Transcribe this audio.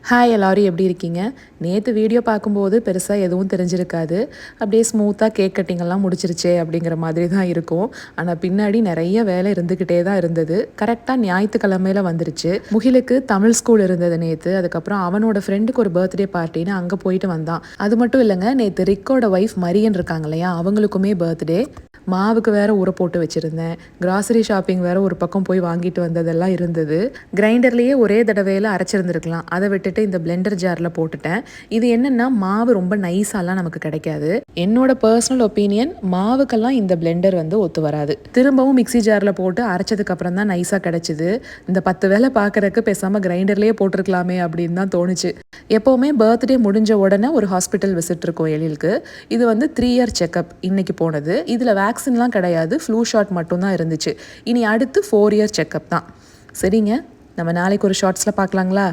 Hi எல்லாரும் எப்படி இருக்கீங்க? நேற்று வீடியோ பார்க்கும்போது பெருசாக எதுவும் தெரிஞ்சிருக்காது. அப்படியே ஸ்மூத்தாக கேக் கட்டிங்கெல்லாம் முடிச்சிருச்சே அப்படிங்கிற மாதிரி தான் இருக்கும். ஆனால் பின்னாடி நிறைய வேலை இருந்துக்கிட்டே தான் இருந்தது. கரெக்டாக ஞாயிற்றுக்கிழமையில வந்துருச்சு. முகிலுக்கு தமிழ் ஸ்கூல் இருந்தது நேற்று. அதுக்கப்புறம் அவனோட ஃப்ரெண்டுக்கு ஒரு பர்த்டே பார்ட்டின்னு அங்கே போயிட்டு வந்தான். அது மட்டும் இல்லைங்க, நேற்று ரிக்கோட ஒய்ஃப் மரியன் இருக்காங்க இல்லையா, அவங்களுக்குமே பர்த்டே. மாவுக்கு வேற ஊற போட்டு வச்சுருந்தேன். கிராசரி ஷாப்பிங் வேற ஒரு பக்கம் போய் வாங்கிட்டு வந்ததெல்லாம் இருந்தது. கிரைண்டர்லேயே ஒரே தடவையில் அரைச்சிருந்துருக்கலாம். அதை விட்டுட்டு இந்த பிளெண்டர் ஜாரில் போட்டுட்டேன். இது என்னென்னா மாவு ரொம்ப நைஸாலாம் நமக்கு கிடைக்காது. என்னோட பர்சனல் ஒப்பீனியன், மாவுக்கெல்லாம் இந்த பிளெண்டர் வந்து ஒத்து வராது. திரும்பவும் மிக்சி ஜாரில் போட்டு அரைச்சதுக்கப்புறம் தான் நைஸாக கிடச்சிது. இந்த 10 வேலை பார்க்குறக்கு பேசாமல் கிரைண்டர்லேயே போட்டிருக்கலாமே அப்படின்னு தான் தோணுச்சு. எப்போவுமே பர்த்டே முடிஞ்ச உடனே ஒரு ஹாஸ்பிட்டல் விசிட் இருக்கும் எழிலுக்கு. இது வந்து 3 இயர் செக்கப் இன்னைக்கு போனது. இதில் வேக்சின்லாம் கிடையாது, ஃப்ளூ ஷாட் மட்டும்தான் இருந்துச்சு. இனி அடுத்து 4 இயர் செக்கப் தான். சரிங்க, நம்ம நாளைக்கு ஒரு ஷார்ட்ஸில் பார்க்கலாங்களா?